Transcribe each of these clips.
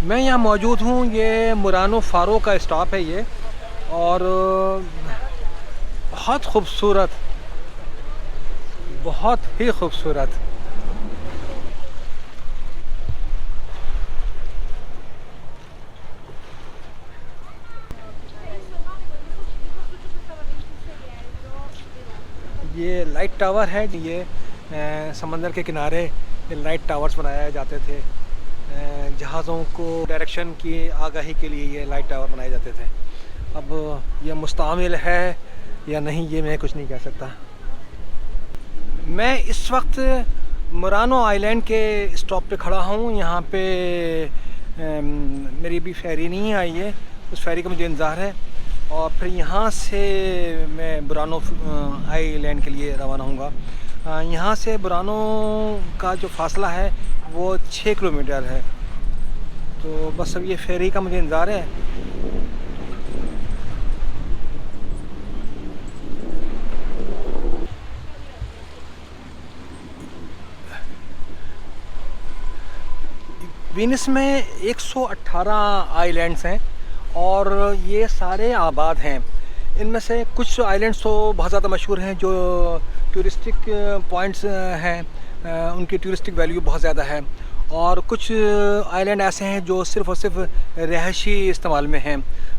मैं यहाँ मौजूद हूँ, ये मुरानो फ़ारो का स्टॉप है ये। और बहुत खूबसूरत, बहुत ही खूबसूरत। ये लाइट टावर है। ये समंदर के किनारे ये लाइट टावर्स बनाए जाते थे। जहाज़ों को डायरेक्शन की आगाही के लिए ये लाइट टावर बनाए जाते थे। अब ये मुस्तअमिल है या नहीं, ये मैं कुछ नहीं कह सकता। मैं इस वक्त मुरानो आइलैंड के स्टॉप पे खड़ा हूँ। यहाँ पे मेरी अभी फेरी नहीं आई है, उस फेरी का मुझे इंतज़ार है। और फिर यहाँ से मैं बुरानो आइलैंड के लिए रवाना होऊंगा। यहाँ से बुरानो का जो फासला है वो 6 किलोमीटर है। तो बस अब ये फेरी का मुझे इंतज़ार है। वीनस में 118 आइलैंड्स हैं और ये सारे आबाद हैं। इनमें से कुछ आइलैंड्स तो बहुत ज़्यादा मशहूर हैं, जो टूरिस्टिक पॉइंट्स हैं, उनकी टूरिस्टिक वैल्यू बहुत ज़्यादा है। और कुछ आइलैंड ऐसे हैं जो सिर्फ़ और सिर्फ रहायशी इस्तेमाल में हैं,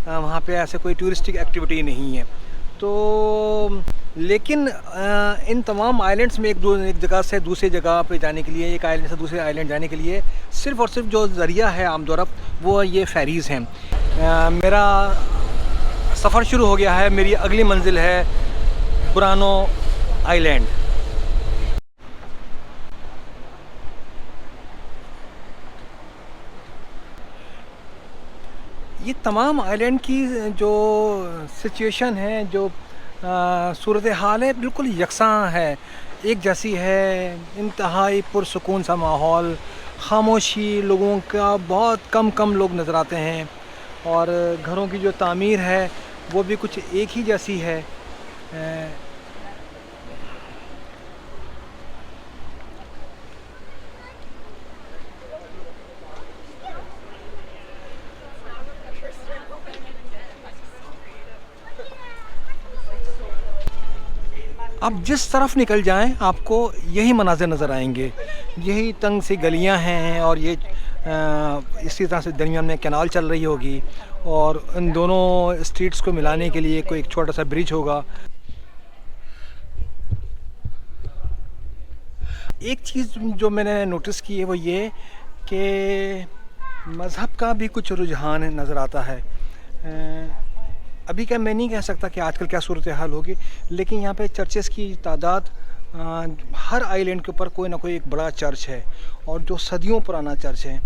वहाँ पे ऐसे कोई टूरिस्टिक एक्टिविटी नहीं है। तो लेकिन इन तमाम आइलैंड्स में एक जगह से दूसरी जगह पे जाने के लिए, एक आइलैंड से दूसरे आइलैंड जाने के लिए सिर्फ़ और सिर्फ जो ज़रिया है आमतौर पर वो ये फेरीज़ हैं। मेरा सफ़र शुरू हो गया है। मेरी अगली मंजिल है बुरानो आइलैंड। ये तमाम आइलैंड की जो सिचुएशन है, जो सूरत हाल है, बिल्कुल यकसां है, एक जैसी है। इंतहाई पुरसुकून सा माहौल, खामोशी, लोगों का बहुत कम लोग नज़र आते हैं। और घरों की जो तामीर है वो भी कुछ एक ही जैसी है। आप जिस तरफ निकल जाएं आपको यही मनाज़िर नज़र आएंगे। यही तंग सी गलियां हैं और ये इसी तरह से दरमियान में कैनाल चल रही होगी और इन दोनों स्ट्रीट्स को मिलाने के लिए कोई एक छोटा सा ब्रिज होगा। एक चीज़ जो मैंने नोटिस की है वो ये कि मज़हब का भी कुछ रुझान नज़र आता है। अभी क्या, मैं नहीं कह सकता कि आजकल क्या सूरत हाल होगी, लेकिन यहाँ पे चर्चेस की तादाद, हर आइलैंड के ऊपर कोई ना कोई एक बड़ा चर्च है और जो सदियों पुराना चर्च है।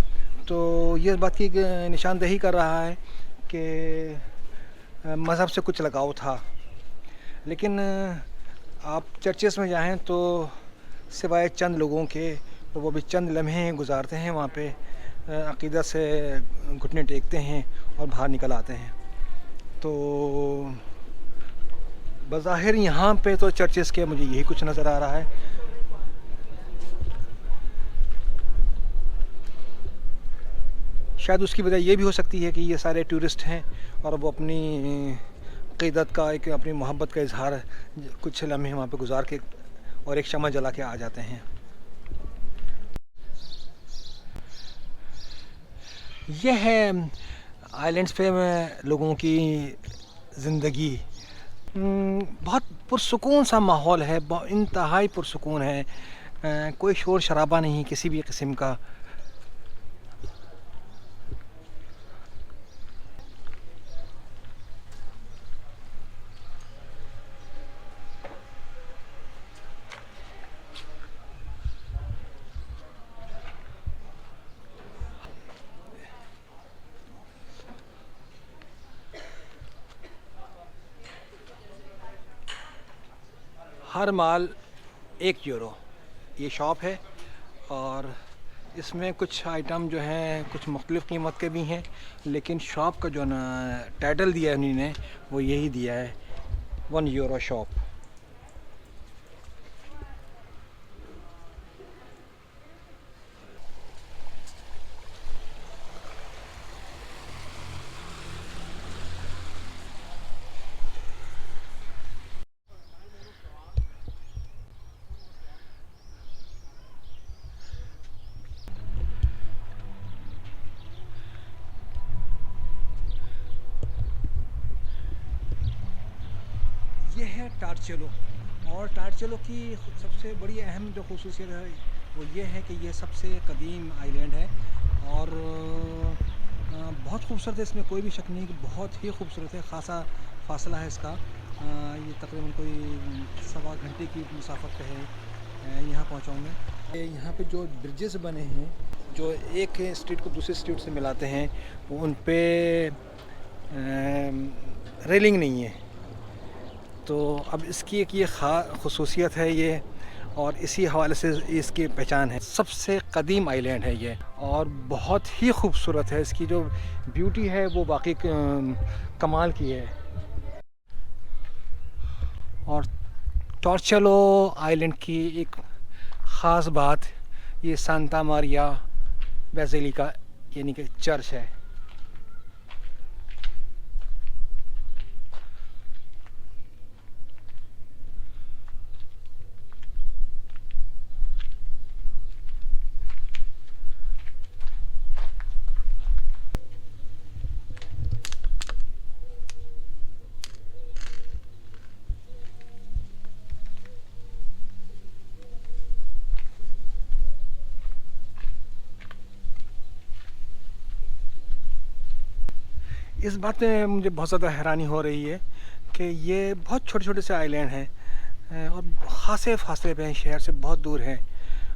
तो ये बात की निशानदेही कर रहा है कि मज़हब से कुछ लगाव था। लेकिन आप चर्चेस में जाएं तो सिवाय चंद लोगों के, तो वो भी चंद लम्हे गुजारते हैं वहाँ पे, अक़ीदत से घुटने टेकते हैं और बाहर निकल आते हैं। तो बज़ाहिर यहाँ पे तो चर्चेस के मुझे यही कुछ नज़र आ रहा है। शायद उसकी वजह ये भी हो सकती है कि ये सारे टूरिस्ट हैं और वो अपनी क़ीदत का, एक अपनी मोहब्बत का इजहार कुछ लम्हे वहाँ पे गुजार के और एक शमा जला के आ जाते हैं। यह है आइलैंड्स पे लोगों की ज़िंदगी। बहुत पुरसुकून सा माहौल है, इंतहाई पुरसुकून है। कोई शोर शराबा नहीं किसी भी किस्म का। हर माल 1 यूरो ये शॉप है और इसमें कुछ आइटम जो हैं कुछ मुख्तलिफ़ कीमत के भी हैं, लेकिन शॉप का जो ना टाइटल दिया है उन्होंने वो यही दिया है, 1 यूरो शॉप। है टार्चेलो। और टार्चेलो की सबसे बड़ी अहम जो खसूसियत है वो ये है कि ये सबसे कदीम आइलैंड है और बहुत खूबसूरत है, इसमें कोई भी शक नहीं कि बहुत ही खूबसूरत है। ख़ासा फासला है इसका, ये तकरीबन कोई 1.25 घंटे की मुसाफत पे है। यहाँ पहुँचा हूँ मैं। यहाँ पे जो ब्रिजेस बने हैं जो एक स्ट्रीट को दूसरे स्ट्रीट से मिलाते हैं, उन पे रेलिंग नहीं है। तो अब इसकी एक ये खसूसियत है ये, और इसी हवाले से इसकी पहचान है। सबसे कदीम आइलैंड है ये और बहुत ही खूबसूरत है। इसकी जो ब्यूटी है वो बाकी कमाल की है। और टॉर्चेलो आइलैंड की एक ख़ास बात ये सांता मारिया बेसिलिका यानी कि चर्च है। इस बात में मुझे बहुत ज़्यादा हैरानी हो रही है कि ये बहुत छोटे छोटे से आइलैंड हैं और ख़ासे फासले पे हैं, शहर से बहुत दूर हैं।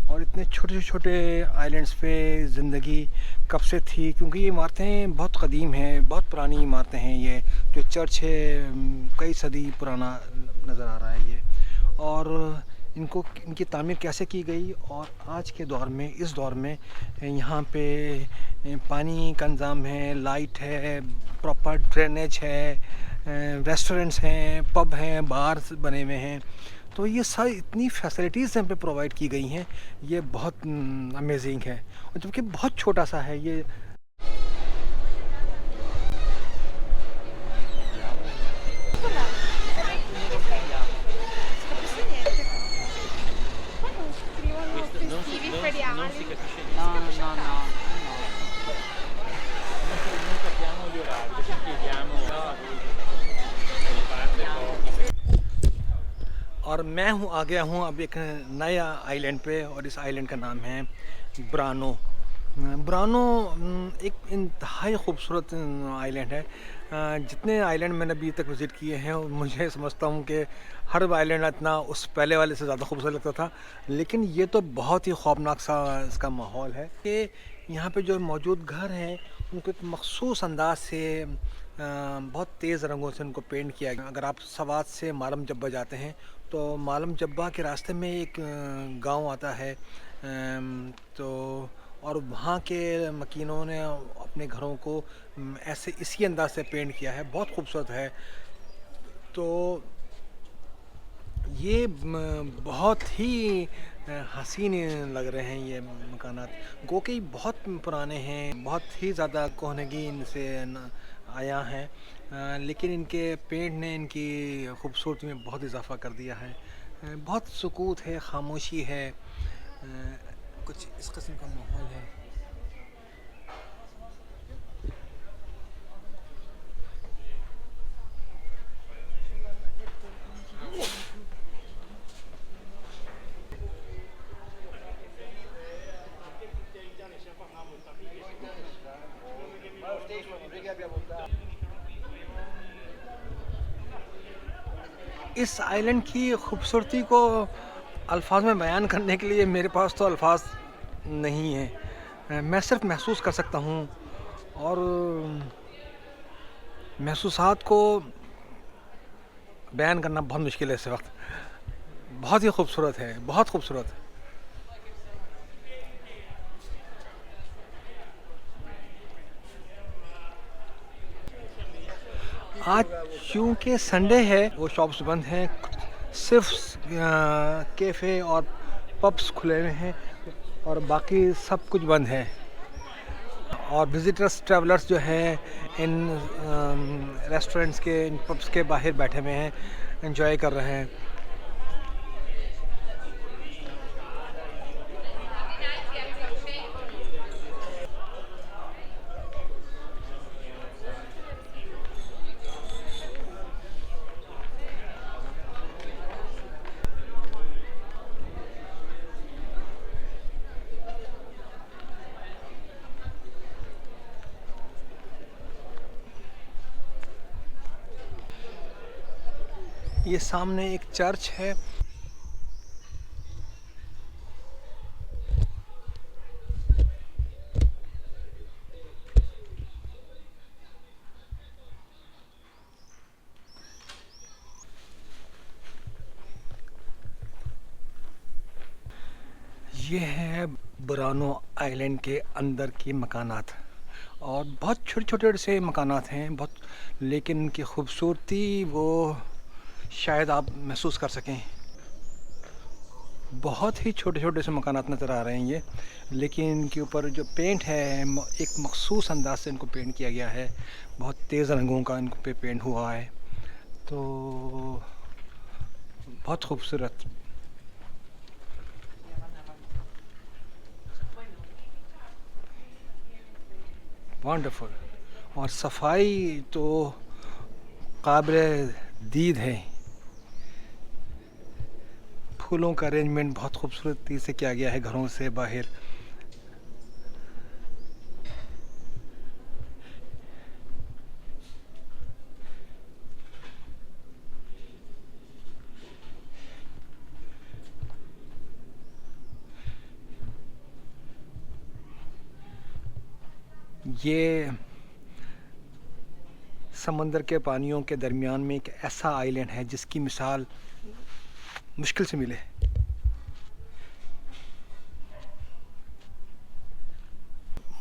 और इतने छोटे छोटे आइलैंड्स पे ज़िंदगी कब से थी, क्योंकि ये इमारतें बहुत कदीम हैं, बहुत पुरानी इमारतें हैं। ये जो चर्च है कई सदी पुराना नज़र आ रहा है ये। और इनकी तामीर कैसे की गई और आज के दौर में, इस दौर में यहाँ पे पानी का इंतज़ाम है, लाइट है, प्रॉपर ड्रेनेज है, रेस्टोरेंट्स हैं, पब हैं, बार बने हुए हैं। तो ये सारी इतनी फैसिलिटीज़ यहाँ पे प्रोवाइड की गई हैं, ये बहुत अमेजिंग है। और जबकि बहुत छोटा सा है ये। और मैं आ गया हूँ अब एक नया आइलैंड पे, और इस आइलैंड का नाम है ब्रानो। ब्रानो एक इंतहाई खूबसूरत आइलैंड है। जितने आइलैंड मैंने अभी तक विज़िट किए हैं, मुझे समझता हूँ कि हर आइलैंड इतना उस पहले वाले से ज़्यादा खूबसूरत लगता था, लेकिन ये तो बहुत ही खौफनाक सा इसका माहौल है कि यहाँ पे जो मौजूद घर हैं उनको एक मखसूस अंदाज से बहुत तेज़ रंगों से उनको पेंट किया गया। अगर आप सवात से मालम जब्बा जाते हैं तो मालम जब्बा के रास्ते में एक गांव आता है, तो और वहाँ के मकीनों ने अपने घरों को ऐसे इसी अंदाज से पेंट किया है, बहुत खूबसूरत है। तो ये बहुत ही हसीन लग रहे हैं ये मकानात। गो के बहुत पुराने हैं, बहुत ही ज़्यादा कोहनगी इनसे आया है, लेकिन इनके पेंट ने इनकी खूबसूरती में बहुत इजाफ़ा कर दिया है। बहुत सुकूत है, खामोशी है, कुछ इस किस्म का माहौल है। इस आइलैंड की खूबसूरती को अल्फाज में बयान करने के लिए मेरे पास तो अल्फाज नहीं है। मैं सिर्फ महसूस कर सकता हूँ, और महसूसात को बयान करना बहुत मुश्किल है इस वक्त। बहुत ही खूबसूरत है, बहुत खूबसूरत। आज क्योंकि संडे है वो शॉप्स बंद हैं, सिर्फ कैफ़े और पब्स खुले हुए हैं और बाकी सब कुछ बंद है। और विज़िटर्स, ट्रैवलर्स जो हैं इन रेस्टोरेंट्स के, इन पब्स के बाहर बैठे हुए हैं, एंजॉय कर रहे हैं। ये सामने एक चर्च है। ये है बुरानो आइलैंड के अंदर के मकानात, और बहुत छोटे छोटे से मकानात हैं बहुत, लेकिन उनकी खूबसूरती वो शायद आप महसूस कर सकें। बहुत ही छोटे छोटे से मकानात नज़र आ रहे हैं ये, लेकिन इनके ऊपर जो पेंट है एक मखसूस अंदाज से इनको पेंट किया गया है। बहुत तेज़ रंगों का इनको पे पेंट हुआ है, तो बहुत खूबसूरत। वंडरफुल। और सफाई तो काबिल दीद है। फूलों का अरेंजमेंट बहुत खूबसूरती से किया गया है घरों से बाहर। ये समंदर के पानियों के दरमियान में एक ऐसा आइलैंड है जिसकी मिसाल मुश्किल से मिले।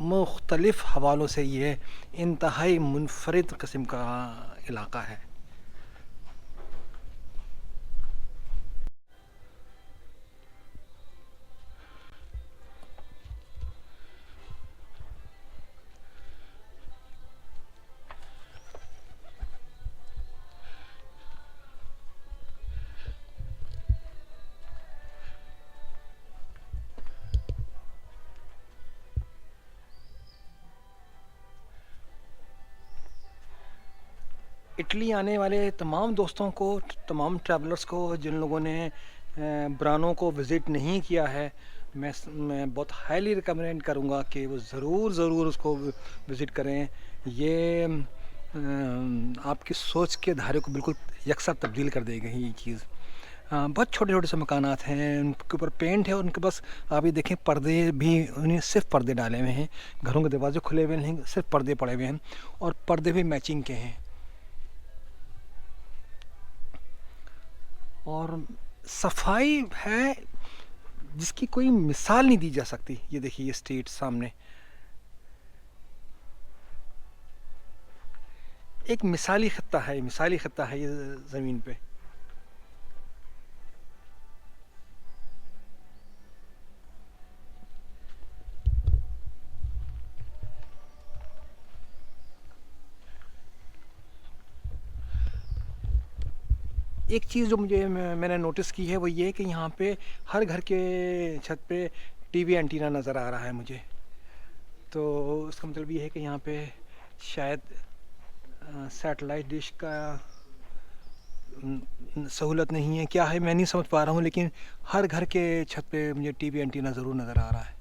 मुख्तलिफ़ हवालों से ये इंतहाई मुनफरिद किस्म का इलाका है। इटली आने वाले तमाम दोस्तों को, तमाम ट्रैवलर्स को जिन लोगों ने ब्रानो को विज़िट नहीं किया है, मैं बहुत हाईली रिकमेंड करूँगा कि वो ज़रूर उसको विज़िट करें। ये आपकी सोच के धारे को बिल्कुल यकसा तब्दील कर देगी ये चीज़। बहुत छोटे छोटे से मकानात हैं, उनके ऊपर पेंट है, उनके पास आप ये देखें पर्दे भी, उन्हें सिर्फ पर्दे डाले हुए हैं। घरों के दरवाजे खुले हुए नहीं, सिर्फ पर्दे पड़े हुए हैं, और पर्दे भी मैचिंग के हैं। और सफाई है जिसकी कोई मिसाल नहीं दी जा सकती। ये देखिए ये स्ट्रीट सामने एक मिसाली खत्ता है ये ज़मीन पे। एक चीज़ जो मैंने नोटिस की है वो ये है कि यहाँ पे हर घर के छत पे टीवी एंटीना नज़र आ रहा है मुझे। तो इसका मतलब ये है कि यहाँ पे शायद सैटेलाइट डिश का सहूलत नहीं है, क्या है मैं नहीं समझ पा रहा हूँ, लेकिन हर घर के छत पे मुझे टीवी एंटीना ज़रूर नज़र आ रहा है।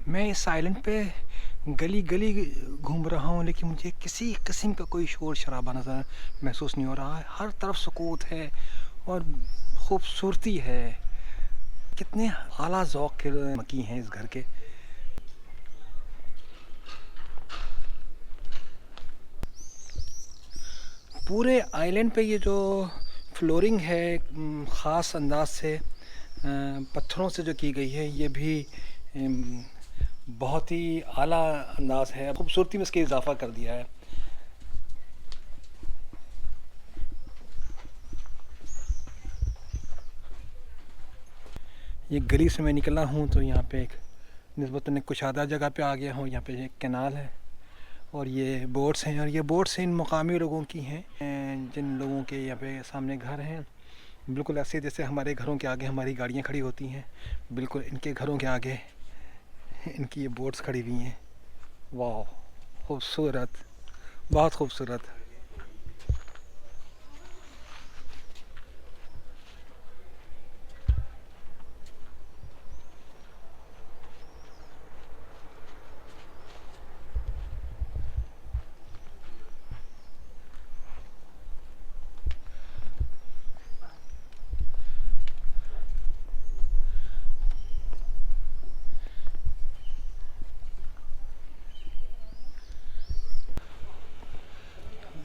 मैं इस आइलैंड पे गली गली घूम रहा हूँ, लेकिन मुझे किसी किस्म का कोई शोर शराबा नज़र महसूस नहीं हो रहा है। हर तरफ सुकूत है और खूबसूरती है। कितने आला ज़ौक़ के मकी हैं इस घर के। पूरे आइलैंड पे ये जो फ्लोरिंग है ख़ास अंदाज से पत्थरों से जो की गई है, ये भी बहुत ही आला अंदाज है। खूबसूरती में इसके इजाफा कर दिया है। ये गली से मैं निकला हूँ तो यहाँ पे एक निस्बतन कुशादा जगह पे आ गया हूँ। यहाँ पे एक कैनाल है और ये बोट्स हैं, और ये बोट्स इन मुकामी लोगों की हैं जिन लोगों के यहाँ पे सामने घर हैं। बिल्कुल ऐसे जैसे हमारे घरों के आगे हमारी गाड़ियाँ खड़ी होती हैं, बिल्कुल इनके घरों के आगे इनकी ये बोट्स खड़ी हुई हैं। वाह, खूबसूरत, बहुत खूबसूरत।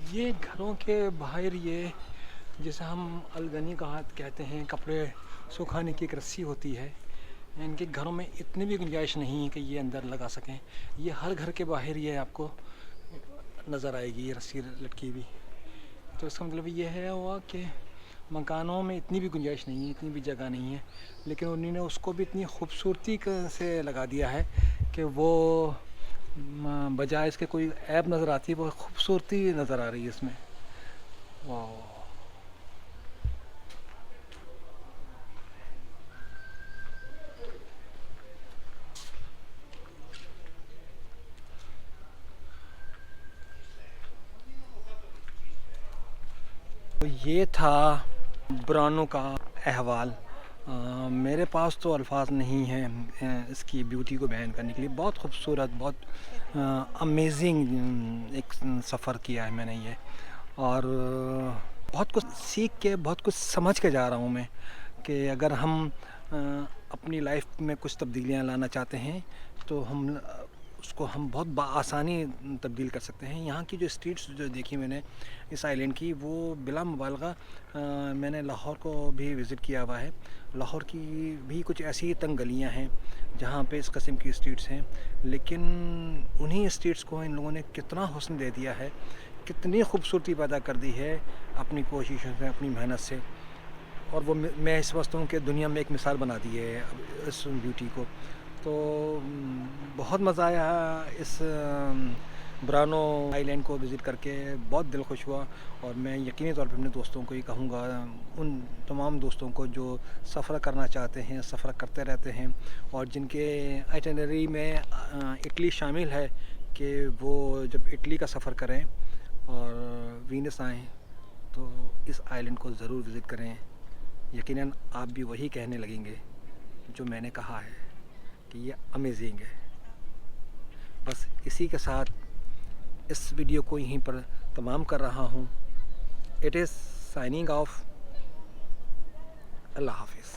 ये घरों के बाहर ये जैसे हम अलगनी कहा कहते हैं, कपड़े सुखाने की एक रस्सी होती है। इनके घरों में इतनी भी गुंजाइश नहीं है कि ये अंदर लगा सकें। ये हर घर के बाहर ये आपको नज़र आएगी ये रस्सी लटकी हुई। तो इसका मतलब ये है हुआ कि मकानों में इतनी भी गुंजाइश नहीं है, इतनी भी जगह नहीं है, लेकिन उन्होंने उसको भी इतनी खूबसूरती से लगा दिया है कि वो बजाय इसके कोई ऐब नज़र आती है, वो खूबसूरती नज़र आ रही है इसमें। वाह, तो ये था ब्रानो का अहवाल। मेरे पास तो अल्फाज नहीं हैं इसकी ब्यूटी को बयान करने के लिए। बहुत खूबसूरत, बहुत अमेजिंग एक सफ़र किया है मैंने ये, और बहुत कुछ सीख के, बहुत कुछ समझ के जा रहा हूँ मैं कि अगर हम अपनी लाइफ में कुछ तब्दीलियाँ लाना चाहते हैं तो हम उसको हम बहुत आसानी तब्दील कर सकते हैं। यहाँ की जो स्ट्रीट्स जो देखी मैंने इस आइलैंड की, वो बिला मुबालगा मैंने लाहौर को भी विज़िट किया हुआ है। लाहौर की भी कुछ ऐसी तंग गलियाँ हैं जहाँ पे इस किस्म की स्ट्रीट्स हैं, लेकिन उन्हीं स्ट्रीट्स को इन लोगों ने कितना हुस्न दे दिया है, कितनी खूबसूरती पैदा कर दी है अपनी कोशिशों से, अपनी मेहनत से। और वो मैं समझता हूँ कि दुनिया में एक मिसाल बना दी है इस ब्यूटी को। तो बहुत मज़ा आया इस ब्रानो आइलैंड को विज़िट करके, बहुत दिल खुश हुआ। और मैं यकीनी तौर पे अपने दोस्तों को ही कहूँगा, उन तमाम दोस्तों को जो सफ़र करना चाहते हैं, सफ़र करते रहते हैं, और जिनके आइटिनरी में इटली शामिल है, कि वो जब इटली का सफ़र करें और वीनस आएँ तो इस आइलैंड को ज़रूर विज़िट करें। यकीनन आप भी वही कहने लगेंगे जो मैंने कहा है कि ये अमेजिंग है। बस इसी के साथ इस वीडियो को यहीं पर तमाम कर रहा हूँ। It is signing off. अल्लाह हाफिज़।